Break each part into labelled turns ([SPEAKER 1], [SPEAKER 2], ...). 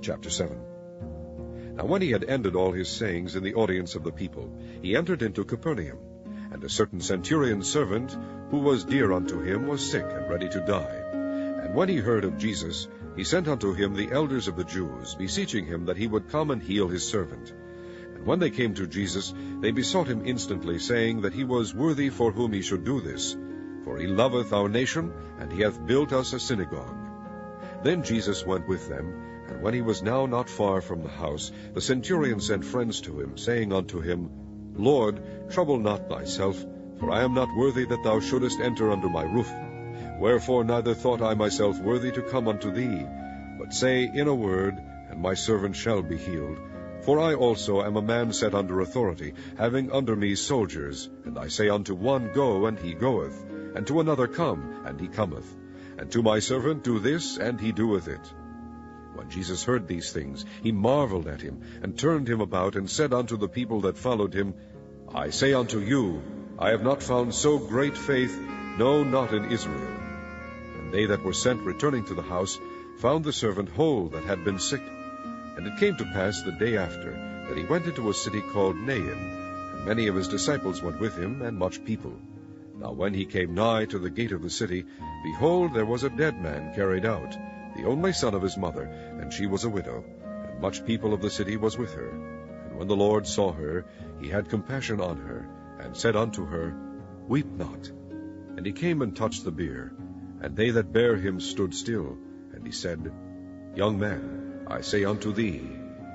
[SPEAKER 1] Chapter 7. Now when he had ended all his sayings in the audience of the people, he entered into Capernaum. And a certain centurion's servant, who was dear unto him, was sick and ready to die. And when he heard of Jesus, he sent unto him the elders of the Jews, beseeching him that he would come and heal his servant. And when they came to Jesus, they besought him instantly, saying that he was worthy for whom he should do this. For he loveth our nation, and he hath built us a synagogue. Then Jesus went with them, and when he was now not far from the house, the centurion sent friends to him, saying unto him, Lord, trouble not thyself, for I am not worthy that thou shouldest enter under my roof. Wherefore neither thought I myself worthy to come unto thee, but say in a word, and my servant shall be healed. For I also am a man set under authority, having under me soldiers. And I say unto one, Go, and he goeth, and to another, Come, and he cometh, and to my servant, Do this, and he doeth it. When Jesus heard these things, he marveled at him, and turned him about, and said unto the people that followed him, I say unto you, I have not found so great faith, no, not in Israel. And they that were sent, returning to the house, found the servant whole that had been sick. And it came to pass the day after, that he went into a city called Nain, and many of his disciples went with him, and much people. Now when he came nigh to the gate of the city, behold, there was a dead man carried out, the only son of his mother, and she was a widow, and much people of the city was with her. And when the Lord saw her, he had compassion on her, and said unto her, Weep not. And he came and touched the bier, and they that bare him stood still. And he said, Young man, I say unto thee,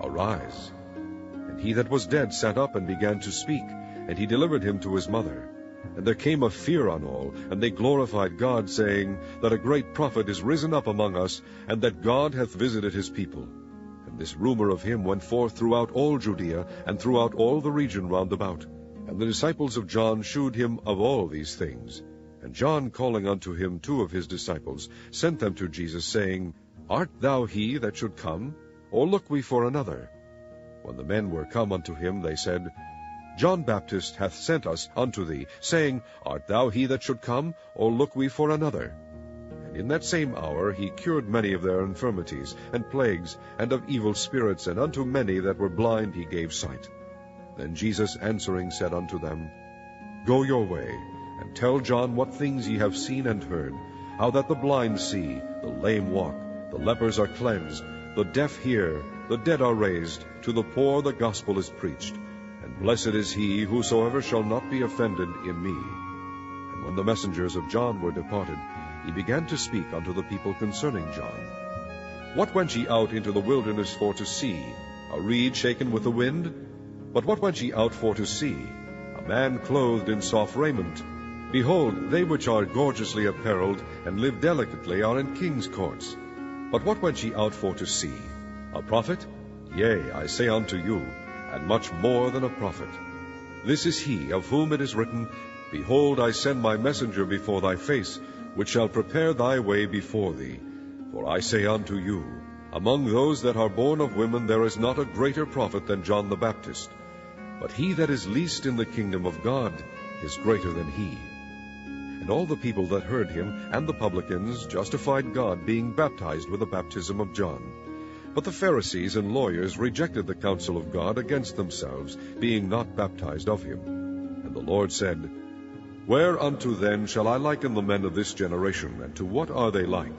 [SPEAKER 1] Arise. And he that was dead sat up and began to speak, and he delivered him to his mother. And there came a fear on all, and they glorified God, saying, That a great prophet is risen up among us, and that God hath visited his people. And this rumor of him went forth throughout all Judea, and throughout all the region round about. And the disciples of John shewed him of all these things. And John, calling unto him 2 of his disciples, sent them to Jesus, saying, Art thou he that should come, or look we for another? When the men were come unto him, they said, John Baptist hath sent us unto thee, saying, Art thou he that should come, or look we for another? And in that same hour he cured many of their infirmities, and plagues, and of evil spirits, and unto many that were blind he gave sight. Then Jesus answering said unto them, Go your way, and tell John what things ye have seen and heard, how that the blind see, the lame walk, the lepers are cleansed, the deaf hear, the dead are raised, to the poor the gospel is preached. And blessed is he whosoever shall not be offended in me. And when the messengers of John were departed, he began to speak unto the people concerning John. What went ye out into the wilderness for to see? A reed shaken with the wind? But what went ye out for to see? A man clothed in soft raiment? Behold, they which are gorgeously apparelled, and live delicately, are in king's courts. But what went ye out for to see? A prophet? Yea, I say unto you, and much more than a prophet. This is he of whom it is written, Behold, I send my messenger before thy face, which shall prepare thy way before thee. For I say unto you, among those that are born of women there is not a greater prophet than John the Baptist. But he that is least in the kingdom of God is greater than he. And all the people that heard him, and the publicans, justified God, being baptized with the baptism of John. But the Pharisees and lawyers rejected the counsel of God against themselves, being not baptized of him. And the Lord said, Whereunto then shall I liken the men of this generation, and to what are they like?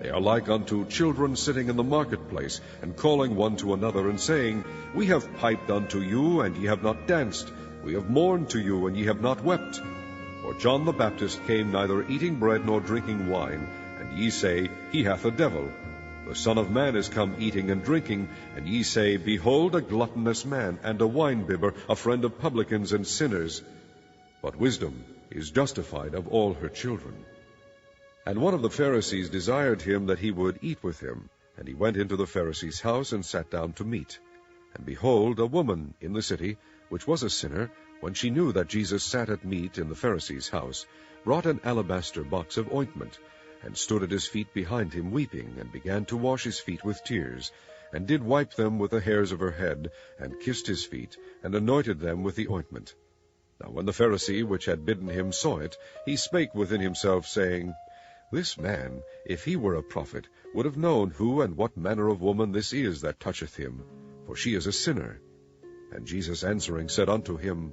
[SPEAKER 1] They are like unto children sitting in the marketplace, and calling one to another, and saying, We have piped unto you, and ye have not danced. We have mourned to you, and ye have not wept. For John the Baptist came neither eating bread nor drinking wine, and ye say, He hath a devil. The Son of Man is come eating and drinking, and ye say, Behold a gluttonous man, and a winebibber, a friend of publicans and sinners. But wisdom is justified of all her children. And one of the Pharisees desired him that he would eat with him. And he went into the Pharisee's house, and sat down to meat. And behold, a woman in the city, which was a sinner, when she knew that Jesus sat at meat in the Pharisee's house, brought an alabaster box of ointment, and stood at his feet behind him weeping, and began to wash his feet with tears, and did wipe them with the hairs of her head, and kissed his feet, and anointed them with the ointment. Now when the Pharisee which had bidden him saw it, he spake within himself, saying, This man, if he were a prophet, would have known who and what manner of woman this is that toucheth him, for she is a sinner. And Jesus answering said unto him,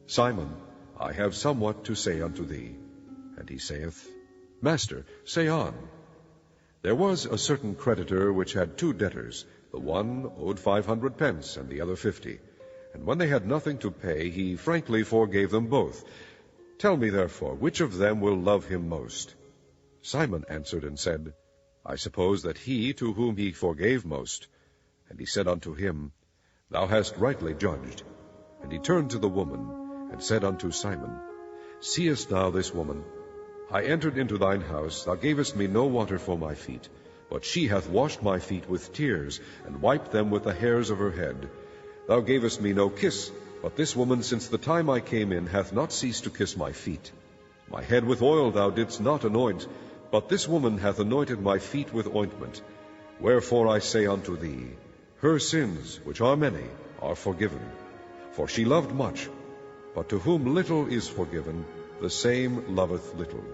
[SPEAKER 1] Simon, I have somewhat to say unto thee. And he saith, Master, say on. There was a certain creditor which had 2 debtors. The one owed 500 pence, and the other 50. And when they had nothing to pay, he frankly forgave them both. Tell me therefore, which of them will love him most? Simon answered and said, I suppose that he to whom he forgave most. And he said unto him, Thou hast rightly judged. And he turned to the woman, and said unto Simon, Seest thou this woman? I entered into thine house, thou gavest me no water for my feet, but she hath washed my feet with tears, and wiped them with the hairs of her head. Thou gavest me no kiss, but this woman since the time I came in hath not ceased to kiss my feet. My head with oil thou didst not anoint, but this woman hath anointed my feet with ointment. Wherefore I say unto thee, her sins, which are many, are forgiven. For she loved much, but to whom little is forgiven, the same loveth little.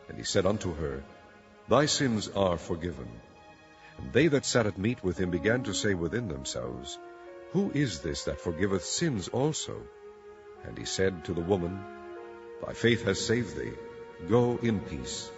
[SPEAKER 1] And he said unto her, Thy sins are forgiven. And they that sat at meat with him began to say within themselves, Who is this that forgiveth sins also? And he said to the woman, Thy faith has saved thee. Go in peace.